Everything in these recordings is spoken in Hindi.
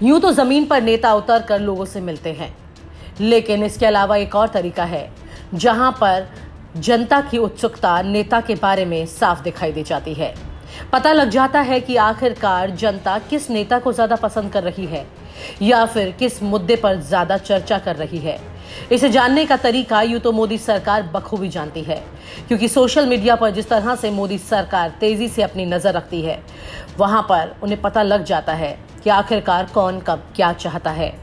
यूं तो जमीन पर नेता उतर कर लोगों से मिलते हैं, लेकिन इसके अलावा एक और तरीका है जहां पर जनता की उत्सुकता नेता के बारे में साफ दिखाई दे जाती है। पता लग जाता है कि आखिरकार जनता किस नेता को ज्यादा पसंद कर रही है या फिर किस मुद्दे पर ज्यादा चर्चा कर रही है। इसे जानने का तरीका यूं तो मोदी सरकार बखूबी जानती है, क्योंकि सोशल मीडिया पर जिस तरह से मोदी सरकार तेजी से अपनी नजर रखती है, वहां पर उन्हें पता लग जाता है कि आखिरकार कौन कब क्या चाहता है।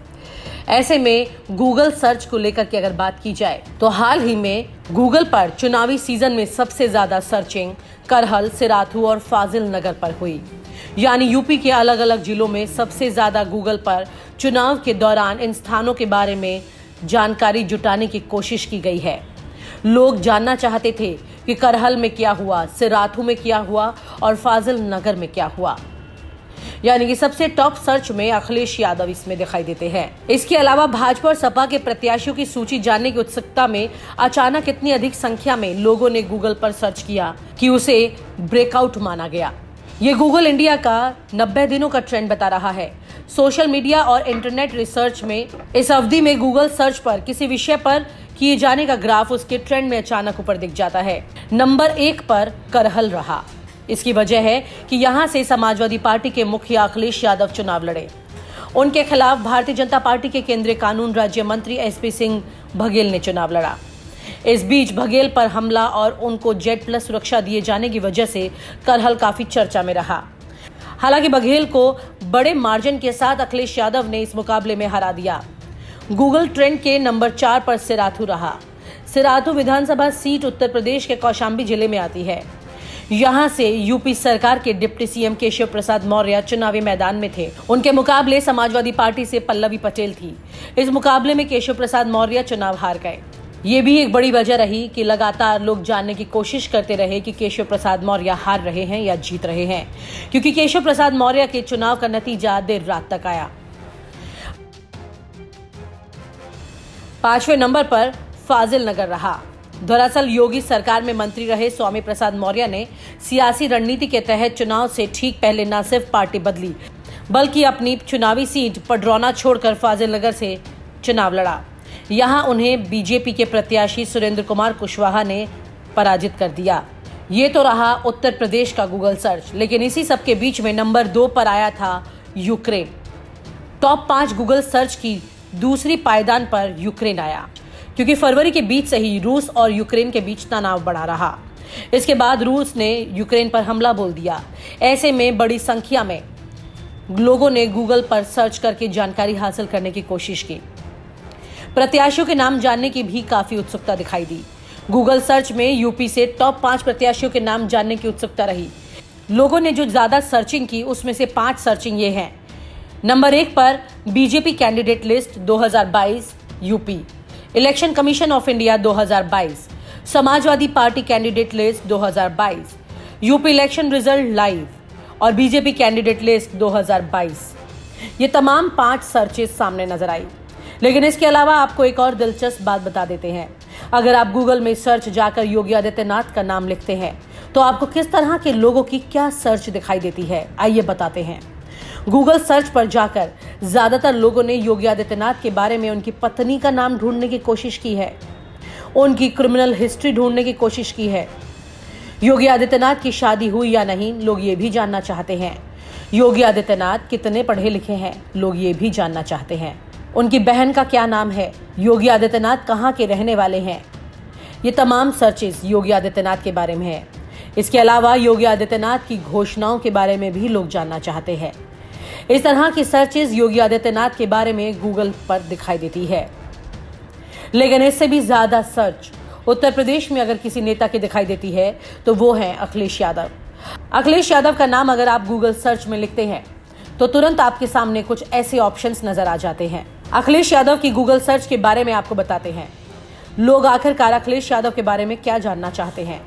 ऐसे में गूगल सर्च को लेकर के अगर बात की जाए तो हाल ही में गूगल पर चुनावी सीजन में सबसे ज्यादा सर्चिंग करहल, सिराथू और फाजिल नगर पर हुई। यानी यूपी के अलग अलग जिलों में सबसे ज्यादा गूगल पर चुनाव के दौरान इन स्थानों के बारे में जानकारी जुटाने की कोशिश की गई है। लोग जानना चाहते थे कि करहल में क्या हुआ, सिराथू में क्या हुआ और फाजिल नगर में क्या हुआ। यानी कि सबसे टॉप सर्च में अखिलेश यादव इसमें दिखाई देते हैं। इसके अलावा भाजपा और सपा के प्रत्याशियों की सूची जानने की उत्सुकता में अचानक इतनी अधिक संख्या में लोगों ने गूगल पर सर्च किया कि उसे ब्रेकआउट माना गया। ये गूगल इंडिया का 90 दिनों का ट्रेंड बता रहा है। सोशल मीडिया और इंटरनेट रिसर्च में इस अवधि में गूगल सर्च पर किसी विषय पर किए जाने का ग्राफ उसके ट्रेंड में अचानक ऊपर दिख जाता है। नंबर 1 पर करहल रहा। इसकी वजह है कि यहां से समाजवादी पार्टी के मुखिया अखिलेश यादव चुनाव लड़े। उनके खिलाफ भारतीय जनता पार्टी के केंद्रीय कानून राज्य मंत्री एसपी सिंह बघेल ने चुनाव लड़ा। इस बीच बघेल पर हमला और उनको जेड+ सुरक्षा दिए जाने की वजह से करहल काफी चर्चा में रहा। हालांकि बघेल को बड़े मार्जिन के साथ अखिलेश यादव ने इस मुकाबले में हरा दिया। गूगल ट्रेंड के नंबर 4 पर सिराथू रहा। सिराथू विधानसभा सीट उत्तर प्रदेश के कौशाम्बी जिले में आती है। यहां से यूपी सरकार के डिप्टी सीएम केशव प्रसाद मौर्य चुनावी मैदान में थे। उनके मुकाबले समाजवादी पार्टी से पल्लवी पटेल थी। इस मुकाबले में केशव प्रसाद मौर्य चुनाव हार गए। ये भी एक बड़ी वजह रही कि लगातार लोग जानने की कोशिश करते रहे कि केशव प्रसाद मौर्य हार रहे हैं या जीत रहे हैं, क्योंकि केशव प्रसाद मौर्य के चुनाव का नतीजा देर रात तक आया। 5वें नंबर पर फाजिल नगर रहा। दरअसल योगी सरकार में मंत्री रहे स्वामी प्रसाद मौर्य ने सियासी रणनीति के तहत चुनाव से ठीक पहले न सिर्फ पार्टी बदली, बल्कि अपनी चुनावी सीट पडरौना छोड़कर फाजिल नगर से चुनाव लड़ा। यहां उन्हें बीजेपी के प्रत्याशी सुरेंद्र कुमार कुशवाहा ने पराजित कर दिया। ये तो रहा उत्तर प्रदेश का गूगल सर्च, लेकिन इसी सब के बीच में नंबर 2 पर आया था यूक्रेन। टॉप 5 गूगल सर्च की दूसरी पायदान पर यूक्रेन आया, क्योंकि फरवरी के बीच से ही रूस और यूक्रेन के बीच तनाव बढ़ा रहा। इसके बाद रूस ने यूक्रेन पर हमला बोल दिया। ऐसे में बड़ी संख्या में लोगों ने गूगल पर सर्च करके जानकारी हासिल करने की कोशिश की। प्रत्याशियों के नाम जानने की भी काफी उत्सुकता दिखाई दी। गूगल सर्च में यूपी से टॉप 5 प्रत्याशियों के नाम जानने की उत्सुकता रही। लोगों ने जो ज्यादा सर्चिंग की उसमें से 5 सर्चिंग ये हैं। नंबर 1 पर BJP candidate list 2022 UP, election commission of India 2022, Samajwadi party candidate list 2022, UP election result live और बीजेपी कैंडिडेट लिस्ट 2022। ये तमाम 5 सर्चेस सामने नजर आई। लेकिन इसके अलावा आपको एक और दिलचस्प बात बता देते हैं। अगर आप गूगल में सर्च जाकर योगी आदित्यनाथ का नाम लिखते हैं तो आपको किस तरह के लोगों की क्या सर्च दिखाई देती है, आइए बताते हैं। गूगल सर्च पर जाकर ज्यादातर लोगों ने योगी आदित्यनाथ के बारे में उनकी पत्नी का नाम ढूंढने की कोशिश की है, उनकी क्रिमिनल हिस्ट्री ढूंढने की कोशिश की है। योगी आदित्यनाथ की शादी हुई या नहीं, लोग ये भी जानना चाहते हैं। योगी आदित्यनाथ कितने पढ़े लिखे हैं, लोग ये भी जानना चाहते हैं। उनकी बहन का क्या नाम है, योगी आदित्यनाथ कहाँ के रहने वाले हैं। ये तमाम सर्चेस योगी आदित्यनाथ के बारे में है। इसके अलावा योगी आदित्यनाथ की घोषणाओं के बारे में भी लोग जानना चाहते हैं। इस तरह की सर्चेस योगी आदित्यनाथ के बारे में गूगल पर दिखाई देती है। लेकिन इससे भी ज्यादा सर्च उत्तर प्रदेश में अगर किसी नेता की दिखाई देती है तो वो है अखिलेश यादव। अखिलेश यादव का नाम अगर आप गूगल सर्च में लिखते हैं तो तुरंत आपके सामने कुछ ऐसे ऑप्शंस नजर आ जाते हैं। अखिलेश यादव की गूगल सर्च के बारे में आपको बताते हैं। लोग आखिरकार अखिलेश यादव के बारे में क्या जानना चाहते हैं।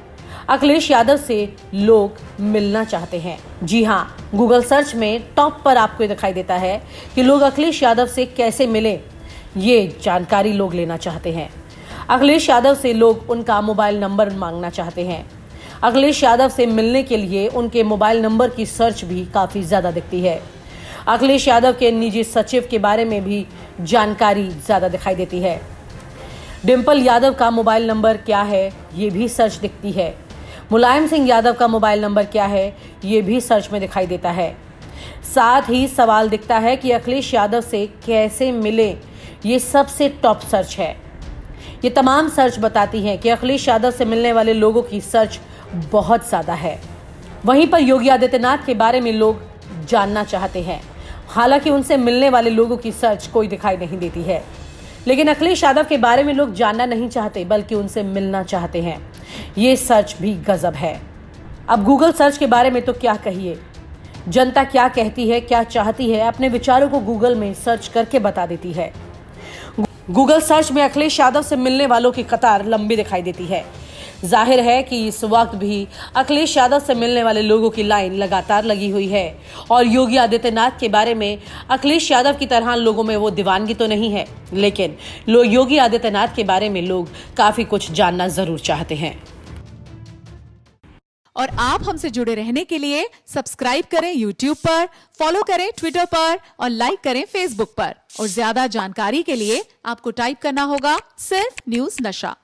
अखिलेश यादव से लोग मिलना चाहते हैं। जी हाँ, गूगल सर्च में टॉप पर आपको दिखाई देता है कि लोग अखिलेश यादव से कैसे मिले, ये जानकारी लोग लेना चाहते हैं। अखिलेश यादव से लोग उनका मोबाइल नंबर मांगना चाहते हैं। अखिलेश यादव से मिलने के लिए उनके मोबाइल नंबर की सर्च भी काफी ज्यादा दिखती है। अखिलेश यादव के निजी सचिव के बारे में भी जानकारी ज्यादा दिखाई देती है। डिंपल यादव का मोबाइल नंबर क्या है, ये भी सर्च दिखती है। मुलायम सिंह यादव का मोबाइल नंबर क्या है, ये भी सर्च में दिखाई देता है। साथ ही सवाल दिखता है कि अखिलेश यादव से कैसे मिले, ये सबसे टॉप सर्च है। ये तमाम सर्च बताती हैं कि अखिलेश यादव से मिलने वाले लोगों की सर्च बहुत ज्यादा है। वहीं पर योगी आदित्यनाथ के बारे में लोग जानना चाहते हैं। हालांकि उनसे मिलने वाले लोगों की सर्च कोई दिखाई नहीं देती है, लेकिन अखिलेश यादव के बारे में लोग जानना नहीं चाहते बल्कि उनसे मिलना चाहते हैं। ये सर्च भी गजब है। अब गूगल सर्च के बारे में तो क्या कहिए, जनता क्या कहती है, क्या चाहती है, अपने विचारों को गूगल में सर्च करके बता देती है। गूगल सर्च में अखिलेश यादव से मिलने वालों की कतार लंबी दिखाई देती है। जाहिर है कि इस वक्त भी अखिलेश यादव से मिलने वाले लोगों की लाइन लगातार लगी हुई है और योगी आदित्यनाथ के बारे में अखिलेश यादव की तरह लोगों में वो दीवानगी तो नहीं है, लेकिन योगी आदित्यनाथ के बारे में लोग काफी कुछ जानना जरूर चाहते हैं। और आप हमसे जुड़े रहने के लिए सब्सक्राइब करें YouTube पर, फॉलो करें Twitter पर और लाइक करें Facebook पर। और ज्यादा जानकारी के लिए आपको टाइप करना होगा सिर्फ न्यूज़ नशा।